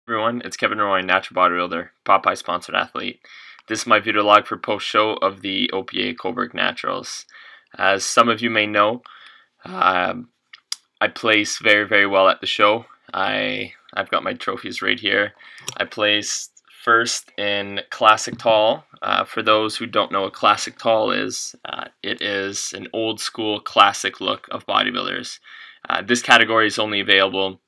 Everyone, it's Kevin Roy, natural bodybuilder, Popeye sponsored athlete. This is my video log for post-show of the OPA Cobourg Naturals. As some of you may know, I place very well at the show. I've got my trophies right here. I placed first in Classic Tall. For those who don't know what Classic Tall is, it is an old school classic look of bodybuilders. This category is only available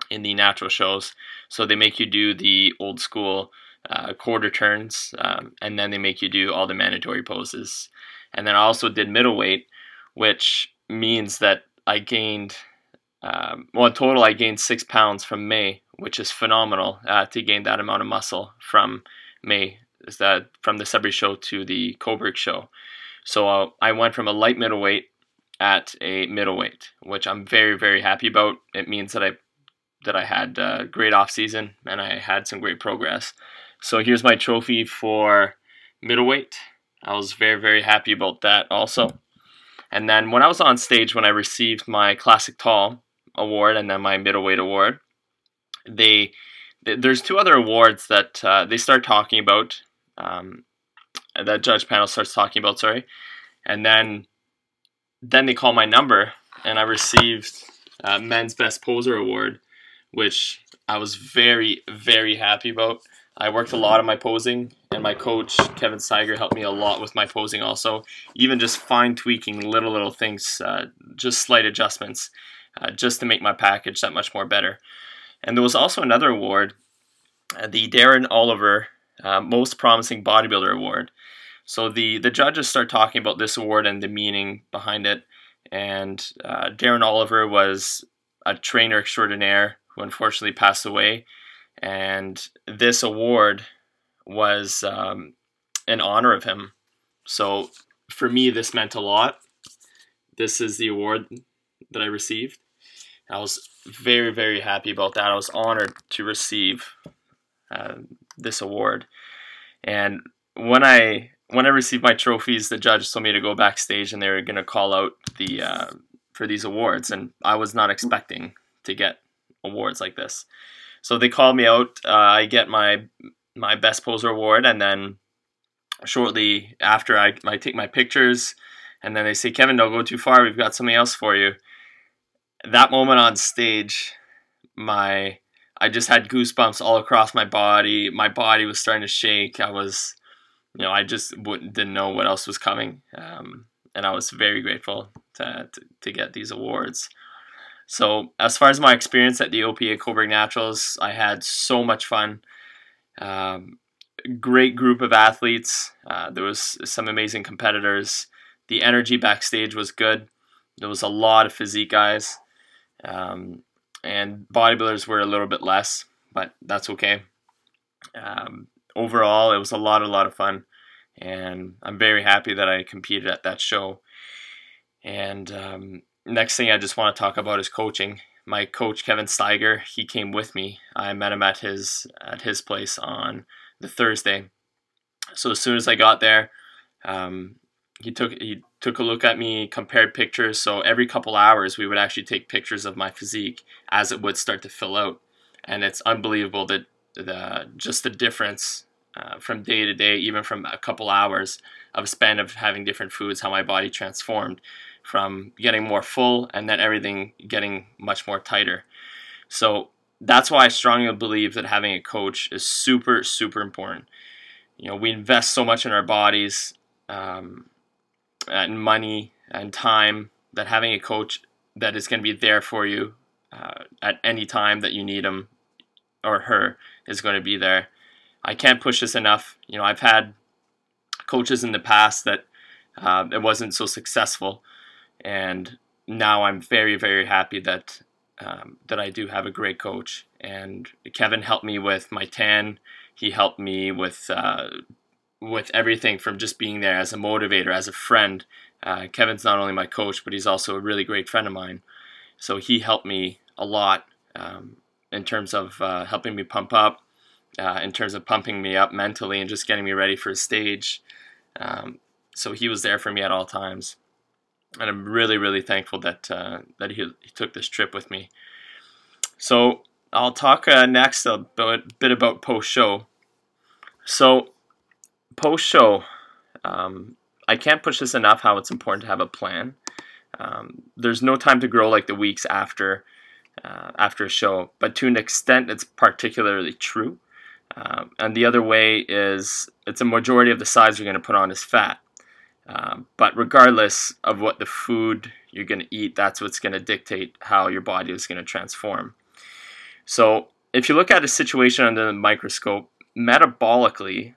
in the natural shows, so they make you do the old school quarter turns, and then they make you do all the mandatory poses. And then I also did middleweight, which means that I gained, in total I gained 6 pounds from May, which is phenomenal to gain that amount of muscle from May, from the Sudbury show to the Cobourg show. So I went from a light middleweight at a middleweight, which I'm very happy about. It means that I had a great off season and I had some great progress. So here's my trophy for middleweight. I was very happy about that also. And then when I was on stage, when I received my Classic Tall award and then my middleweight award, there's two other awards that they start talking about, that judge panel starts talking about, sorry. And then they call my number and I received Men's Best Poser Award, which I was very happy about. I worked a lot on my posing, and my coach, Kevin Steiger, helped me a lot with my posing also. Even just fine tweaking little things, just slight adjustments, just to make my package that much more better. And there was also another award, the Darren Oliver Most Promising Bodybuilder Award. So the judges start talking about this award and the meaning behind it. And Darren Oliver was a trainer extraordinaire who unfortunately passed away, and this award was in honor of him. So for me, this meant a lot. This is the award that I received. I was very happy about that. I was honored to receive this award. And when I received my trophies, the judge told me to go backstage and they were going to call out for these awards, and I was not expecting to get awards like this. So they called me out. I get my Best Poser award, and then shortly after I take my pictures, and then they say, "Kevin, don't go too far, we've got something else for you." That moment on stage, I just had goosebumps all across my body. My body was starting to shake. I just didn't know what else was coming, and I was very grateful to get these awards. So as far as my experience at the OPA Cobourg Naturals, I had so much fun. Great group of athletes. There was some amazing competitors. The energy backstage was good. There was a lot of physique guys. And bodybuilders were a little bit less, but that's okay. Overall, it was a lot of fun. And I'm very happy that I competed at that show. And next thing I just want to talk about is coaching. My coach, Kevin Steiger, he came with me. I met him at his place on the Thursday. So as soon as I got there, he took a look at me, compared pictures. So every couple hours, we would actually take pictures of my physique as it would start to fill out. And it's unbelievable that just the difference from day to day, even from a couple hours of a span of having different foods, how my body transformed from getting more full and then everything getting much more tighter. So that's why I strongly believe that having a coach is super important. We invest so much in our bodies, and money and time, that having a coach that is going to be there for you at any time that you need him or her is going to be there. I can't push this enough. I've had coaches in the past that it wasn't so successful, and now I'm very happy that I do have a great coach. And Kevin helped me with my tan. He helped me with everything from just being there as a motivator, as a friend. Kevin's not only my coach, but he's also a really great friend of mine. So he helped me a lot in terms of helping me pump up, in terms of pumping me up mentally and just getting me ready for a stage. So he was there for me at all times. And I'm really thankful that he took this trip with me. So I'll talk next a bit about post-show. So post-show, I can't push this enough how it's important to have a plan. There's no time to grow like the weeks after a show, but to an extent it's particularly true. And the other way is it's a majority of the size you're going to put on is fat. But regardless of what the food you're going to eat, that's what's going to dictate how your body is going to transform. So if you look at a situation under the microscope, metabolically,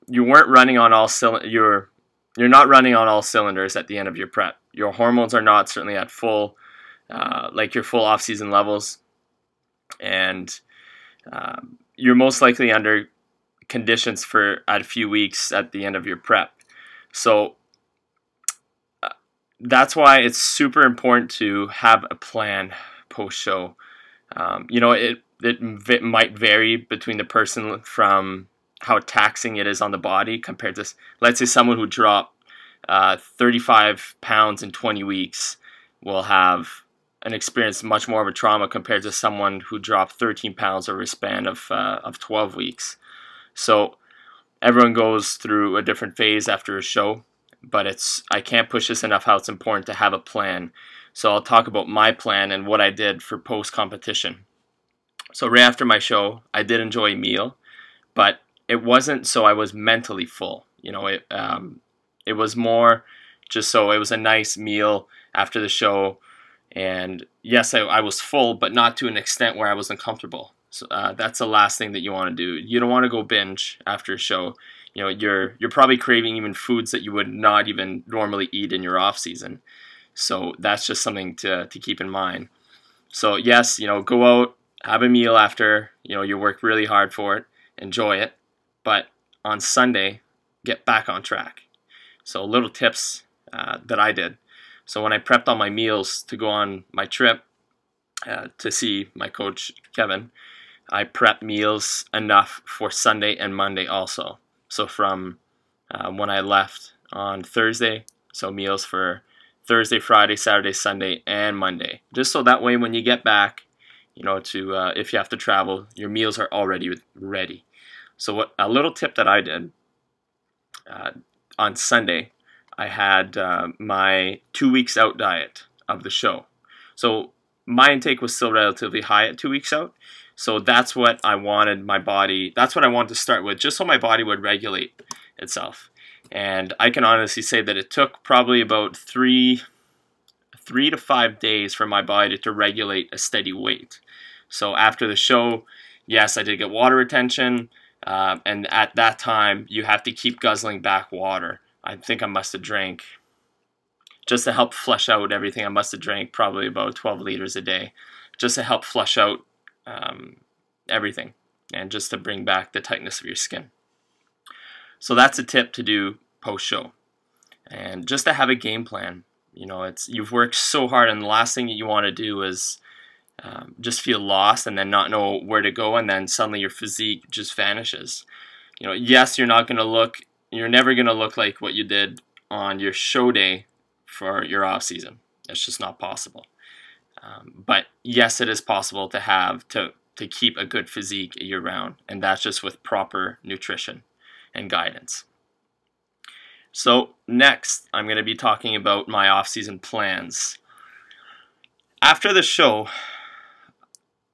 you weren't running on all you're not running on all cylinders at the end of your prep. Your hormones are not certainly at full, like your full off-season levels, and you're most likely under conditions for at a few weeks at the end of your prep. So that's why it's super important to have a plan post-show. It might vary between the person from how taxing it is on the body compared to, let's say, someone who dropped 35 pounds in 20 weeks will have an experience much more of a trauma compared to someone who dropped 13 pounds over a span of 12 weeks. So everyone goes through a different phase after a show, but I can't push this enough how it's important to have a plan. So I'll talk about my plan and what I did for post-competition. So right after my show, I did enjoy a meal, but it wasn't so I was mentally full. It was more just so it was a nice meal after the show. And yes, I was full, but not to an extent where I was uncomfortable. So that's the last thing that you want to do. You don't want to go binge after a show. You're probably craving even foods that you would not even normally eat in your off season. So that's just something to keep in mind. So yes, go out, have a meal after, you work really hard for it, enjoy it, but on Sunday, get back on track. So little tips that I did. So when I prepped all my meals to go on my trip to see my coach, Kevin, I prepped meals enough for Sunday and Monday also. So from when I left on Thursday, so meals for Thursday, Friday, Saturday, Sunday, and Monday. Just so that way when you get back, if you have to travel, your meals are already ready. So a little tip that I did on Sunday, I had my 2 weeks out diet of the show. So my intake was still relatively high at 2 weeks out. So that's what I wanted that's what I wanted to start with, just so my body would regulate itself. And I can honestly say that it took probably about 3 to 5 days for my body to regulate a steady weight. So after the show, yes, I did get water retention. And at that time, you have to keep guzzling back water. I think I must have drank, just to help flush out everything, I must have drank probably about 12 liters a day, just to help flush out everything, and just to bring back the tightness of your skin. So that's a tip to do post-show. And just to have a game plan. You've worked so hard, and the last thing that you want to do is just feel lost and then not know where to go, and then suddenly your physique just vanishes. Yes, you're never going to look like what you did on your show day for your off season. It's just not possible. But yes, it is possible to keep a good physique year round, and that's just with proper nutrition and guidance. So next, I'm going to be talking about my off-season plans. After the show,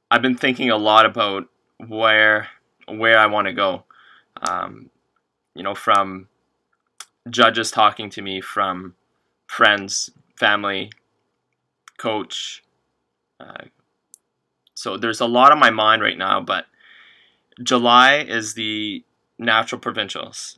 I've been thinking a lot about where I want to go. From judges talking to me, from friends, family, coach. So there's a lot on my mind right now, but July is the natural provincials.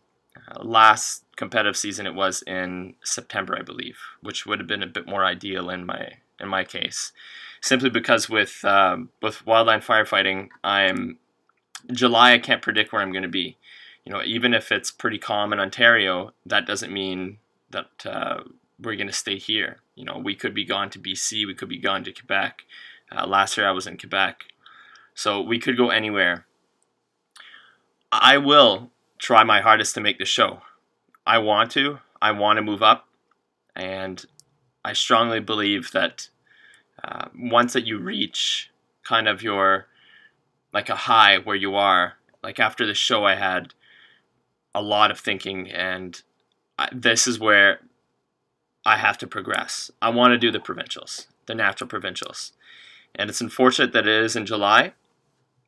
Last competitive season it was in September, I believe, which would have been a bit more ideal in my case, simply because with wildland firefighting, July I can't predict where I'm going to be. Even if it's pretty calm in Ontario, that doesn't mean that we're going to stay here. We could be gone to BC, we could be gone to Quebec. Last year I was in Quebec, so we could go anywhere. I will try my hardest to make the show. I want to move up, and I strongly believe that once that you reach kind of your, like a high where you are. Like after the show, I had a lot of thinking, and this is where I have to progress. I want to do the provincials, the natural provincials. And it's unfortunate that it is in July,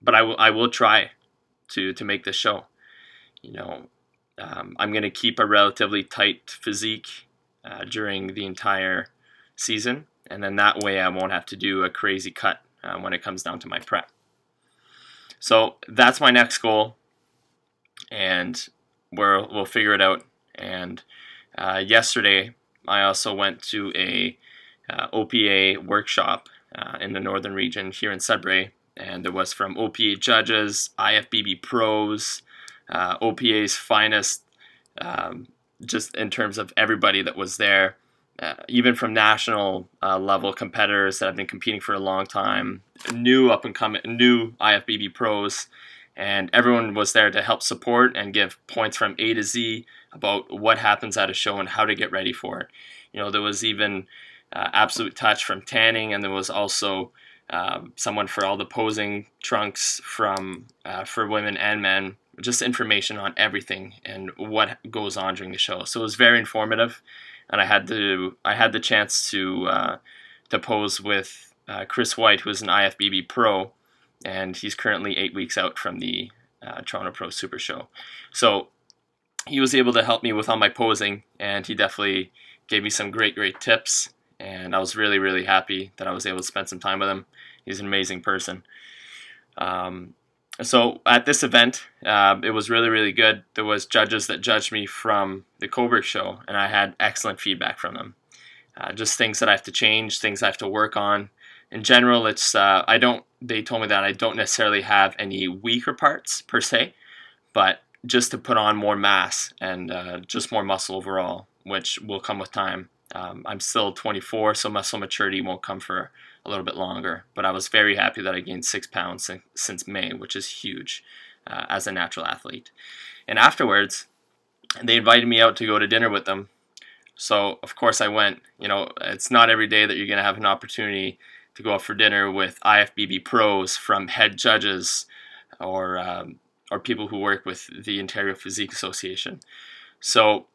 but I will try to make this show. I'm going to keep a relatively tight physique during the entire season, and then that way I won't have to do a crazy cut when it comes down to my prep. So that's my next goal, and we'll figure it out. And yesterday I also went to a OPA workshop in the northern region here in Sudbury, and there was from OPA judges, IFBB pros, OPA's finest, just in terms of everybody that was there, even from national level competitors that have been competing for a long time, new IFBB pros, and everyone was there to help support and give points from A to Z about what happens at a show and how to get ready for it. There was even Absolute Touch from tanning, and there was also someone for all the posing trunks from for women and men, just information on everything and what goes on during the show. So it was very informative, and I had the chance to pose with Chris White, who is an IFBB pro, and he's currently 8 weeks out from the Toronto Pro Super Show. So he was able to help me with all my posing, and he definitely gave me some great tips, and I was really, really happy that I was able to spend some time with him. He's an amazing person. So at this event, it was really, really good. There was judges that judged me from the Cobourg show, and I had excellent feedback from them. Just things that I have to change, things I have to work on. In general, it's they told me that I don't necessarily have any weaker parts per se, but just to put on more mass and just more muscle overall, which will come with time. I'm still 24, so muscle maturity won't come for a little bit longer, but I was very happy that I gained 6 pounds since May, which is huge as a natural athlete. And afterwards, they invited me out to go to dinner with them. So of course I went. It's not every day that you're going to have an opportunity to go out for dinner with IFBB pros from head judges or people who work with the Ontario Physique Association. So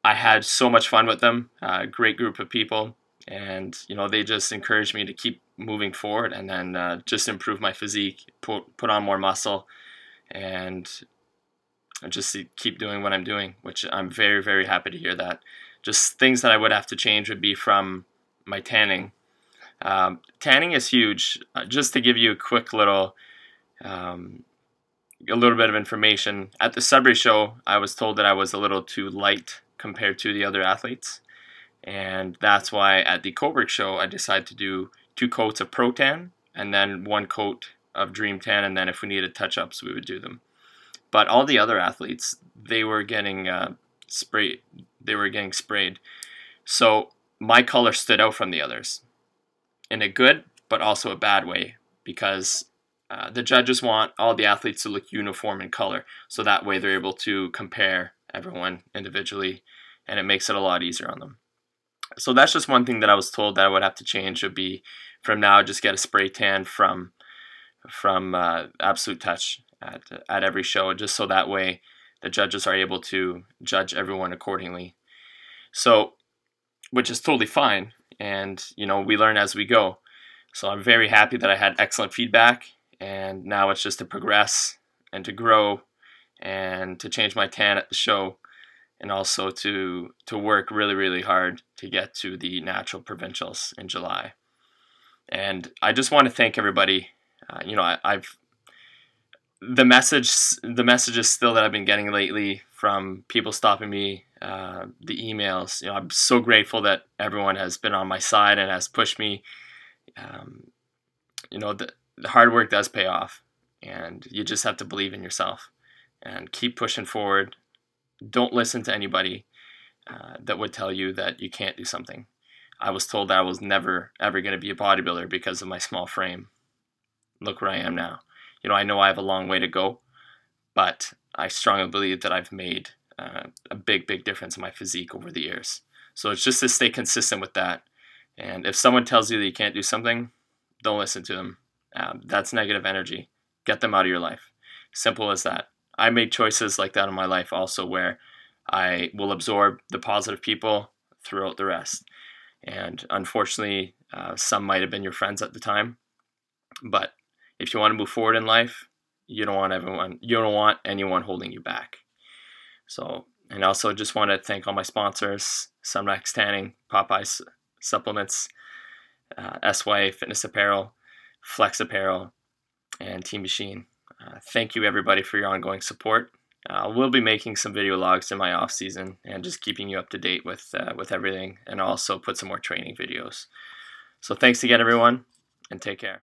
I had so much fun with them, great group of people, and they just encouraged me to keep moving forward and then just improve my physique, put on more muscle, and just keep doing what I'm doing, which I'm very, very happy to hear that. Just things that I would have to change would be from my tanning. Tanning is huge. Just to give you a quick little bit of information, at the Sudbury show, I was told that I was a little too light compared to the other athletes, and that's why at the Cobourg show I decided to do 2 coats of Pro Tan and then 1 coat of Dream Tan, and then if we needed touch-ups we would do them. But all the other athletes, they were getting sprayed. So my color stood out from the others in a good but also a bad way, because the judges want all the athletes to look uniform in color, so that way they're able to compare everyone individually, and it makes it a lot easier on them. So that's just one thing that I was told that I would have to change, would be from now just get a spray tan from Absolute Touch at every show, just so that way the judges are able to judge everyone accordingly. So, which is totally fine, and we learn as we go. So I'm very happy that I had excellent feedback, and now it's just to progress and to grow and to change my tan at the show, and also to work really, really hard to get to the natural provincials in July. And I just want to thank everybody. The messages still that I've been getting lately from people stopping me, the emails. I'm so grateful that everyone has been on my side and has pushed me. The hard work does pay off, and you just have to believe in yourself and keep pushing forward. Don't listen to anybody that would tell you that you can't do something. I was told that I was never ever going to be a bodybuilder because of my small frame. Look where I am now. I know I have a long way to go, but I strongly believe that I've made a big difference in my physique over the years. So it's just to stay consistent with that. And if someone tells you that you can't do something, don't listen to them. that's negative energy. Get them out of your life. Simple as that. I made choices like that in my life also, where I will absorb the positive people throughout the rest. And unfortunately, some might have been your friends at the time. But if you want to move forward in life, you don't want anyone holding you back. So, and also just want to thank all my sponsors: Sunmax Tanning, Popeye Supplements, SY Fitness Apparel, Flex Apparel, and Team Machine. Thank you everybody for your ongoing support. We'll be making some video logs in my off season and just keeping you up to date with everything, and also put some more training videos. So thanks again everyone, and take care.